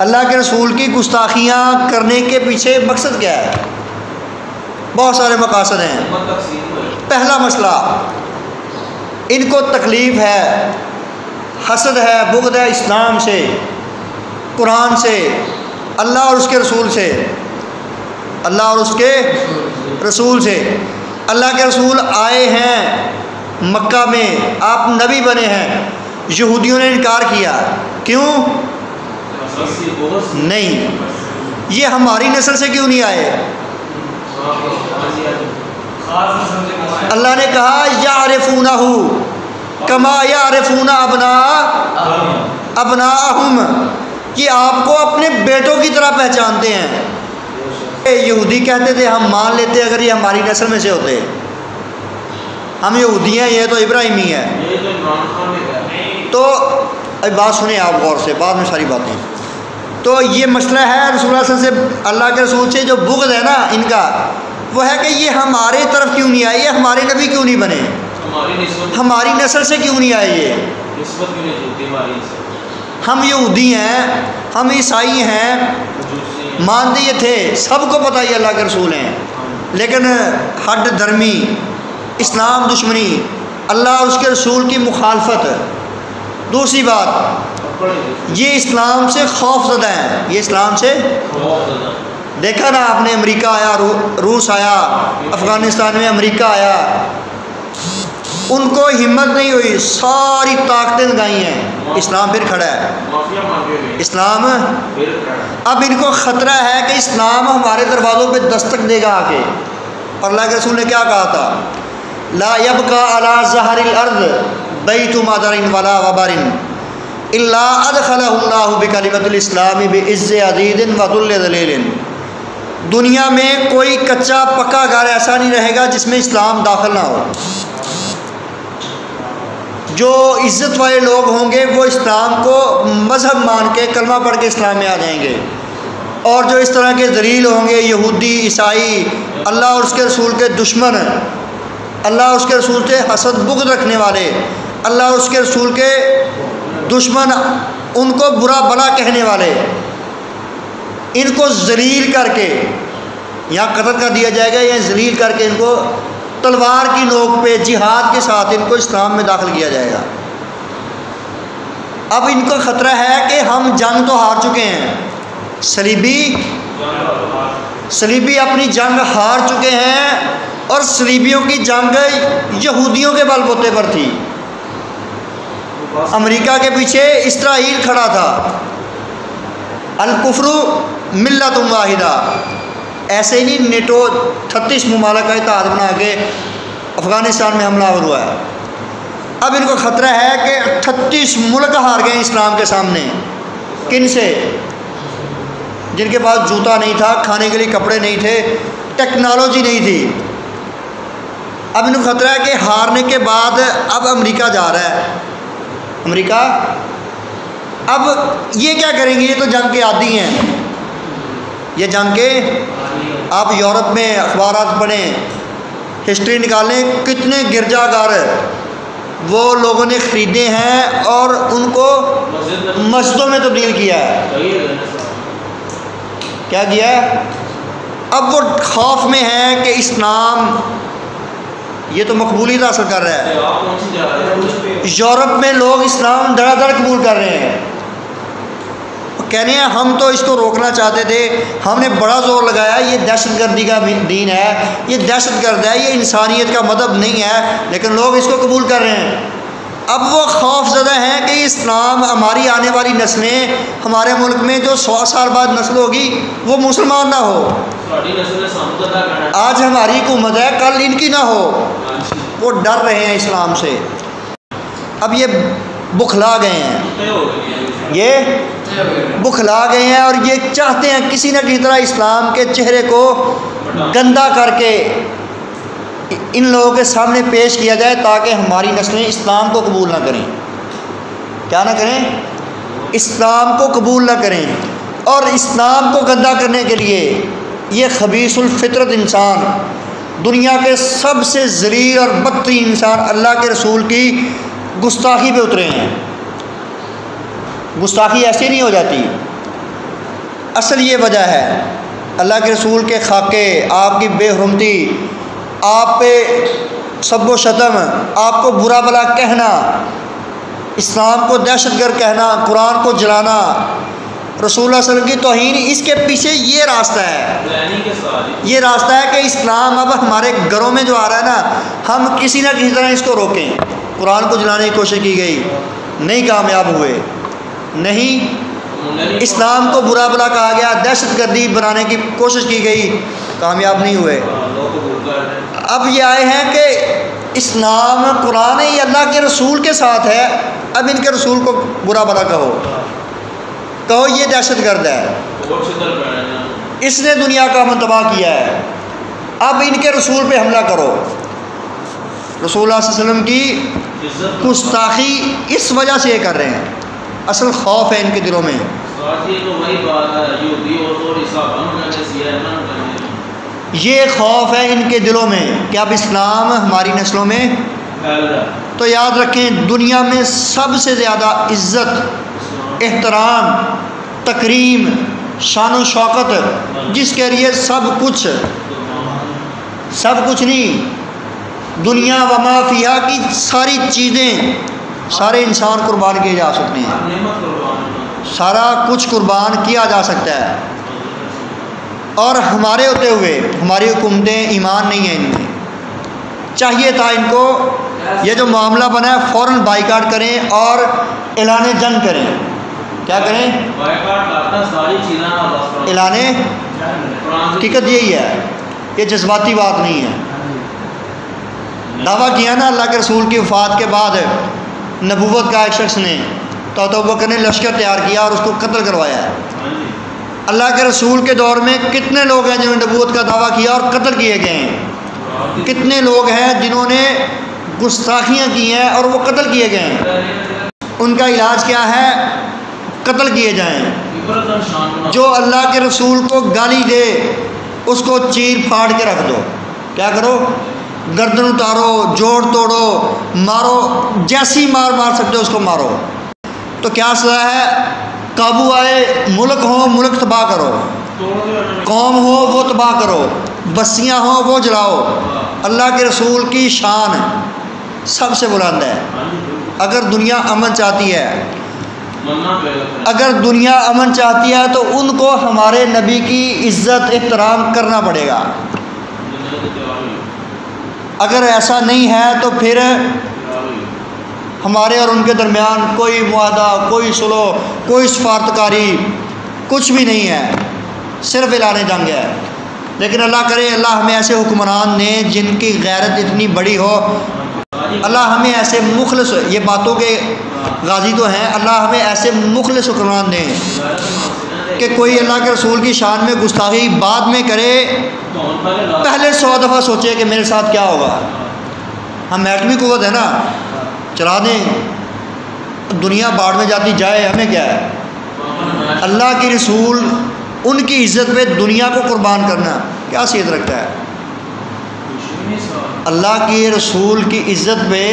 اللہ کے رسول کی گستاخیاں کرنے کے پیچھے مقصد کیا ہے؟ بہت سارے مقاصد ہیں۔ پہلا مسئلہ، ان کو تکلیف ہے، حسد ہے، بغض ہے اسلام سے، قرآن سے، اللہ اور اس کے رسول سے، اللہ اور اس کے رسول سے۔ اللہ کے رسول آئے ہیں مکہ میں، آپ نبی بنے ہیں، یہودیوں نے انکار کیا، کیوں؟ نہیں، یہ ہماری نسل سے کیوں نہیں آئے؟ اللہ نے کہا یعرفونہ کما یعرفون ابناءہم، کہ آپ کو اپنے بیٹوں کی طرح پہچانتے ہیں۔ یہودی کہتے تھے ہم مان لیتے اگر یہ ہماری نسل میں سے ہوتے، ہم یہودی ہیں، یہ تو ابراہیمی ہے۔ تو بات سنیں آپ غور سے، بعد میں ساری باتیں۔ تو یہ مسئلہ ہے رسول اللہ صلی اللہ علیہ وسلم سے، اللہ کے رسول سے جو بغض ہے نا ان کا، وہ ہے کہ یہ ہمارے طرف کیوں نہیں آئے، یہ ہمارے نبی کیوں نہیں بنے، ہماری نسل سے کیوں نہیں آئے یہ؟ ہم یہودی ہیں، ہم عیسائی ہیں، مانتے یہ تھے، سب کو پتہ یہ اللہ کے رسول ہیں، لیکن ہٹ دھرمی، اسلام دشمنی، اللہ اور اس کے رسول کی مخالفت۔ دوسری بات، یہ اسلام سے خوف زدہ ہیں، یہ اسلام سے دیکھا نا آپ نے، امریکہ آیا، روس آیا، افغانستان میں امریکہ آیا، ان کو ہمت نہیں ہوئی، ساری طاقتیں لگائی ہیں، اسلام پھر کھڑا ہے، اسلام۔ اب ان کو خطرہ ہے کہ اسلام ہمارے دروازوں پہ دستک دے گا آگے، اور اللہ کے رسول نے کیا کہا تھا؟ لا يبقى على ظهر الارض بیت مدر ولا وبر الا ادخلہ اللہ بکلمۃ الاسلام بعز عزیز وذل ذلیل۔ دنیا میں کوئی کچا پکا گھر ایسا نہیں رہے گا جس میں اسلام داخل نہ ہو۔ جو عزت والے لوگ ہوں گے وہ اسلام کو مذہب مان کے کلمہ پڑھ کے اسلام میں آ جائیں گے، اور جو اس طرح کے ذلیل ہوں گے، یہودی، عیسائی، اللہ اور اس کے رسول کے دشمن، اللہ اور اس کے رسول سے حسد بغض رکھنے والے، اللہ اور اس کے رسول کے دشمن، ان کو برا بلا کہنے والے، ان کو ذلیل کر کے یا قتل کر دیا جائے گا، یا ذلیل کر کے ان کو تلوار کی نوک پہ جہاد کے ساتھ ان کو اسلام میں داخل کیا جائے گا۔ اب ان کو خطرہ ہے کہ ہم جنگ تو ہار چکے ہیں، صلیبی اپنی جنگ ہار چکے ہیں، اور صلیبیوں کی جنگ یہودیوں کے بل بوتے پر تھی۔ امریکہ کے پیچھے اسرائیل کھڑا تھا، الکفر ملت واحدہ، ایسے ہی نہیں نیٹو 36 ممالک کا اتحاد بنا کے افغانستان میں حملہ ہوا ہے۔ اب ان کو خطرہ ہے کہ 38 ملک ہار گئے اسلام کے سامنے۔ کن سے؟ جن کے پاس جوتا نہیں تھا، کھانے کے لیے کپڑے نہیں تھے، ٹیکنالوجی نہیں تھی۔ اب ان کو خطرہ ہے کہ ہارنے کے بعد اب امریکہ جا رہا ہے، امریکہ اب یہ کیا کریں گے؟ یہ تو جنگ کے عادی ہیں، یہ جنگ کے، آپ یورپ میں اخبارات پڑھیں، ہسٹری نکالیں، کتنے گرجا گھر وہ لوگوں نے خریدے ہیں اور ان کو مسجدوں میں تبدیل کیا ہے۔ کیا کیا ہے؟ اب وہ خوف میں ہے کہ اسلام یہ تو مقبولیت حاصل کر رہا ہے، یورپ میں لوگ اسلام دھڑا دھڑ قبول کر رہے ہیں، کہہ رہے ہیں ہم تو اس کو روکنا چاہتے تھے، ہم نے بڑا زور لگایا، یہ دہشت گردی کا دین ہے، یہ دہشت گرد ہے، یہ انسانیت کا مذہب نہیں ہے، لیکن لوگ اس کو قبول کر رہے ہیں۔ اب وہ خوف زدہ ہیں کہ اسلام ہماری آنے والی نسلیں، ہمارے ملک میں جو 100 سال بعد نسل ہوگی وہ مسلمان نہ ہو، آج ہماری حکومت ہے کل ان کی نہ ہو، وہ ڈر رہے ہیں اسلام سے۔ اب یہ بخلا گئے ہیں، یہ بخلا گئے ہیں، اور یہ چاہتے ہیں کسی نہ کسی طرح اسلام کے چہرے کو گندا کر کے ان لوگوں کے سامنے پیش کیا جائے تاکہ ہماری نسلیں اسلام کو قبول نہ کریں۔ کیا نہ کریں؟ اسلام کو قبول نہ کریں۔ اور اسلام کو گندا کرنے کے لیے یہ خبیث الفطرت انسان، دنیا کے سب سے ذلیل اور بدترین انسان، اللہ کے رسول کی گستاخی پہ اترے ہیں۔ گستاخی ایسے نہیں ہو جاتی، اصل یہ وجہ ہے اللہ کے رسول کے خاکے، آپ کی بے حرمتی، آپ پہ سب و شتم، آپ کو برا بلا کہنا، اسلام کو دہشت گرد کہنا، قرآن کو جلانا، رسول اللہ صلی اللہ علیہ وسلم کی توہین، اس کے پیچھے یہ راستہ ہے، یہ راستہ ہے کہ اسلام اب ہمارے گھروں میں جو آ رہا ہے نا، ہم کسی نہ کسی طرح اس کو روکیں۔ قرآن کو جلانے کی کوشش کی گئی، نہیں کامیاب ہوئے، نہیں اسلام کو برا بلا کہا گیا، دہشت گردی بنانے کی کوشش کی گئی، کامیاب نہیں ہوئے۔ اب یہ آئے ہیں کہ اسلام قرآن یہ اللہ کے رسول کے ساتھ ہے، اب ان کے رسول کو برا بلا کہو یہ دہشت گرد ہے، اس نے دنیا کا امن تباہ کیا ہے، اب ان کے رسول پہ حملہ کرو۔ رسول اللہ صلی اللہ علیہ وسلم کی گستاخی اس وجہ سے یہ کر رہے ہیں، اصل خوف ہے ان کے دلوں میں۔ یہ خوف ہے ان کے دلوں میں کہ اب اسلام ہماری نسلوں میں، تو یاد رکھیں دنیا میں سب سے زیادہ عزت، احترام، تکریم، شان و شوکت، جس کے لیے سب کچھ نہیں، دنیا و ما فیہا کی ساری چیزیں، سارے انسان قربان کیے جا سکتے ہیں، سارا کچھ قربان کیا جا سکتا ہے، اور ہمارے ہوتے ہوئے ہماری حکومتیں ایمان نہیں ہیں ان میں۔ چاہیے تھا ان کو یہ جو معاملہ بنا ہے فوراً بائیکاٹ کریں اور اعلان جنگ کریں۔ کیا کریں؟ اعلان، حقیقت یہی ہے، یہ جذباتی بات نہیں ہے۔ دعویٰ کیا نا اللہ کے رسول کی وفات کے بعد نبوت کا ایک شخص نے، تو ابوبکر نے لشکر تیار کیا اور اس کو قتل کروایا ہے۔ اللہ کے رسول کے دور میں کتنے لوگ ہیں جنہوں نے نبوت کا دعویٰ کیا اور قتل کیے گئے ہیں، کتنے لوگ ہیں جنہوں نے گستاخیاں کی ہیں اور وہ قتل کیے گئے ہیں۔ ان کا علاج کیا ہے؟ قتل کیے جائیں۔ جو اللہ کے رسول کو گالی دے اس کو چیر پھاڑ کے رکھ دو، کیا کرو؟ گردن اتارو، جوڑ توڑو، مارو، جیسی مار سکتے ہو اس کو مارو۔ تو کیا سزا ہے؟ قابو آئے، ملک ہو ملک تباہ کرو، قوم ہو وہ تباہ کرو، بستیاں ہوں وہ جلاؤ۔ اللہ کے رسول کی شان سب سے بلند ہے۔ اگر دنیا امن چاہتی ہے، اگر دنیا امن چاہتی ہے تو ان کو ہمارے نبی کی عزت احترام کرنا پڑے گا۔ اگر ایسا نہیں ہے تو پھر ہمارے اور ان کے درمیان کوئی معاہدہ، کوئی صلح، کوئی سفارتکاری، کچھ بھی نہیں ہے، صرف اعلان جنگ ہے۔ لیکن اللہ کرے اللہ ہمیں ایسے حکمران دیں جن کی غیرت اتنی بڑی ہو، اللہ ہمیں ایسے مخلص، یہ باتوں کے غازی تو ہیں، اللہ ہمیں ایسے مخلص حکمران دیں کہ کوئی اللہ کے رسول کی شان میں گستاخی بعد میں کرے، پہلے 100 دفعہ سوچے کہ میرے ساتھ کیا ہوگا۔ ہم ایٹمی قوت ہے نا، چلا دیں، دنیا باڑ میں جاتی جائے، ہمیں کیا ہے؟ اللہ کی رسول ان کی عزت پہ دنیا کو قربان کرنا کیا حیثیت رکھتا ہے؟ اللہ کی رسول کی عزت پہ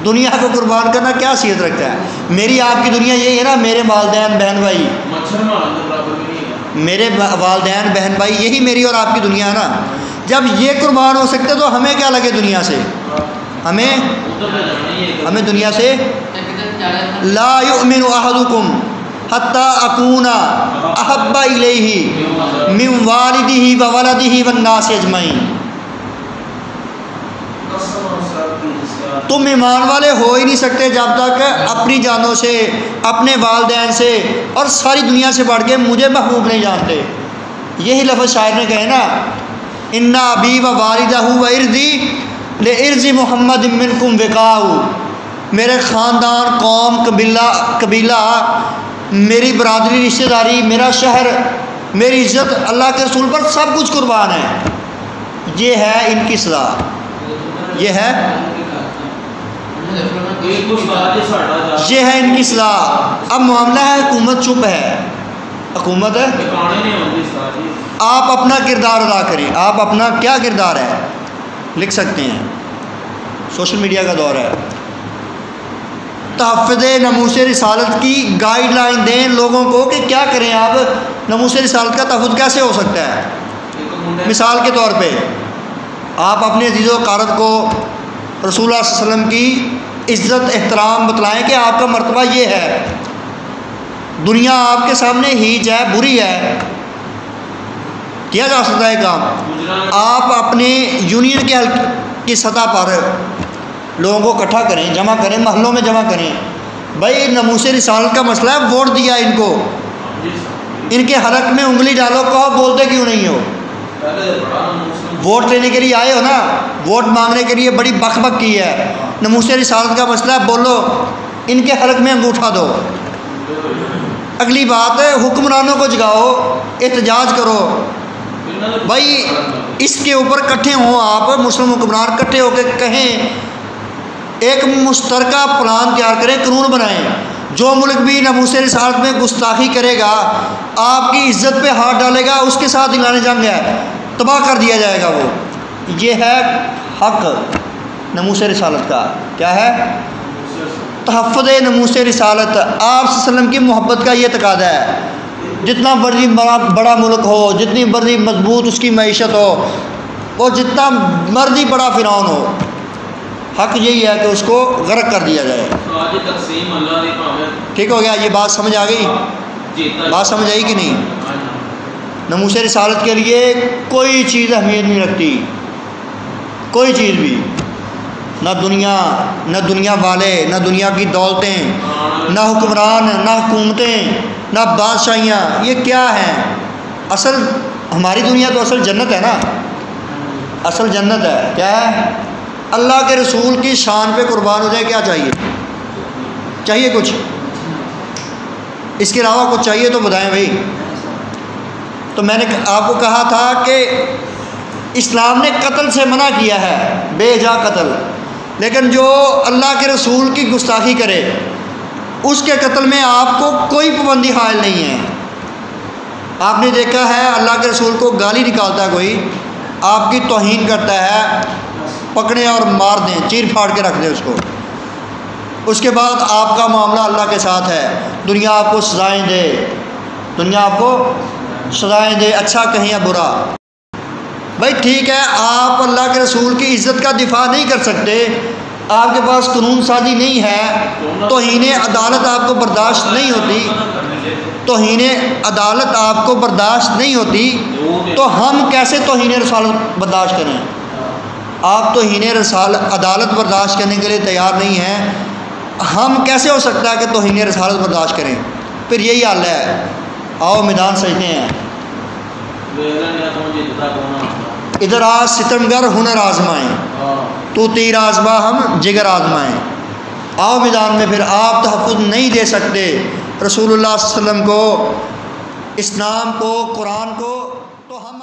دنیا کو قربان کرنا کیا حیثیت رکھتا ہے؟ میری آپ کی دنیا یہی ہے نا، میرے والدین بہن بھائی، میرے والدین بہن بھائی، یہی میری اور آپ کی دنیا ہے نا۔ جب یہ قربان ہو سکتے تو ہمیں کیا لگے دنیا سے؟ ہمیں دنیا سے لا یؤمن احدکم حتی اکون احب الیہ من والدہ وولدہ والناس اجمعین۔ تم ایمان والے ہو ہی نہیں سکتے جب تک اپنی جانوں سے، اپنے والدین سے اور ساری دنیا سے بڑھ کے مجھے محبوب نہیں جانتے۔ یہی لفظ شاعر نے کہے نا، ان ابی و والدہ و ارضی لارض محمد منکم وقاء، میرے خاندان، قوم، قبیلہ، میری برادری، رشتہ داری، میرا شہر، میری عزت، اللہ کے رسول پر سب کچھ قربان ہے۔ یہ ہے ان کی سزا، یہ ہے ان کی سزا۔ اب معاملہ ہے حکومت چپ ہے، حکومت ہے، آپ اپنا کردار ادا کریں۔ آپ اپنا کیا کردار ہے لکھ سکتے ہیں، سوشل میڈیا کا دور ہے، تحفظ ناموس رسالت کی گائیڈ لائن دیں لوگوں کو کہ کیا کریں آپ، ناموس رسالت کا تحفظ کیسے ہو سکتا ہے۔ مثال کے طور پہ آپ اپنے عزیز و اقارب کو رسول اللہ صلی اللہ علیہ وسلم کی عزت احترام بتلائیں کہ آپ کا مرتبہ یہ ہے، دنیا آپ کے سامنے ہیج ہے، بری ہے، کیا جا سکتا ہے کام۔ آپ اپنے یونین کے کی سطح پر لوگوں کو اکٹھا کریں، جمع کریں، محلوں میں جمع کریں، بھائی ناموس رسالت کا مسئلہ ہے، ووٹ دیا ان کو، ان کے حلق میں انگلی ڈالو، کہو بولتے کیوں نہیں ہو، ووٹ لینے کے لیے آئے ہو نا، ووٹ مانگنے کے لیے بڑی بک بک کی ہے، ناموس رسالت کا مسئلہ ہے، بولو، ان کے حلق میں انگوٹھا دو۔ اگلی بات ہے حکمرانوں کو جگاؤ، احتجاج کرو، بھائی اس کے اوپر کٹھے ہوں، آپ مسلم حکمران کٹھے ہو کے کہیں، ایک مشترکہ پلان تیار کریں، قانون بنائیں، جو ملک بھی ناموس رسالت میں گستاخی کرے گا، آپ کی عزت پہ ہاتھ ڈالے گا، اس کے ساتھ اعلان جنگ ہے، تباہ کر دیا جائے گا۔ وہ یہ ہے حق ناموس رسالت کا، کیا ہے؟ تحفظ ناموس رسالت۔ آپ صلی اللہ علیہ وسلم کی محبت کا یہ تقاضا ہے، جتنا مرضی بڑا ملک ہو، جتنی مرضی مضبوط اس کی معیشت ہو، وہ جتنا مرضی بڑا فرعون ہو، حق یہی ہے کہ اس کو غرق کر دیا جائے۔ ٹھیک ہو گیا؟ یہ بات سمجھ آ گئی؟ بات سمجھ آئی کہ نہیں؟ ناموس رسالت کے لیے کوئی چیز اہمیت نہیں رکھتی، کوئی چیز بھی، نہ دنیا والے، نہ دنیا کی دولتیں، نہ حکمران، نہ حکومتیں، نہ بادشاہیاں، یہ کیا ہیں؟ اصل ہماری دنیا تو اصل جنت ہے نا، اصل جنت ہے، کیا ہے؟ اللہ کے رسول کی شان پہ قربان ہو جائے، کیا چاہیے؟ چاہیے کچھ؟ اس کے علاوہ کچھ چاہیے تو بتائیں بھائی۔ تو میں نے آپ کو کہا تھا کہ اسلام نے قتل سے منع کیا ہے، بے جا قتل، لیکن جو اللہ کے رسول کی گستاخی کرے اس کے قتل میں آپ کو کوئی پابندی حائل نہیں ہے۔ آپ نے دیکھا ہے اللہ کے رسول کو گالی نکالتا ہے کوئی، آپ کی توہین کرتا ہے، پکڑیں اور مار دیں، چیر پھاڑ کے رکھ دیں اس کو، اس کے بعد آپ کا معاملہ اللہ کے ساتھ ہے، دنیا آپ کو سزائیں دے، دنیا آپ کو سزائیں دے، اچھا کہیں یا برا۔ بھائی ٹھیک ہے، آپ اللہ کے رسول کی عزت کا دفاع نہیں کر سکتے، آپ کے پاس قانون سازی نہیں ہے، توہین عدالت آپ کو برداشت نہیں ہوتی، توہین عدالت آپ کو برداشت نہیں ہوتی، تو ہم کیسے توہین رسالت برداشت کریں؟ آپ توہین عدالت برداشت کرنے کے لیے تیار نہیں ہیں، ہم کیسے ہو سکتا ہے کہ توہین رسالت برداشت کریں؟ پھر یہی حال ہے، آؤ میدان سجتے ہیں، ادھر آ ستمگر ہنر آزمائیں، تو تیر آزما ہم جگر آزمائیں، آؤ میدان میں۔ پھر آپ تحفظ نہیں دے سکتے رسول اللہ صلی اللہ علیہ وسلم کو، اسلام کو، قرآن کو، تو ہم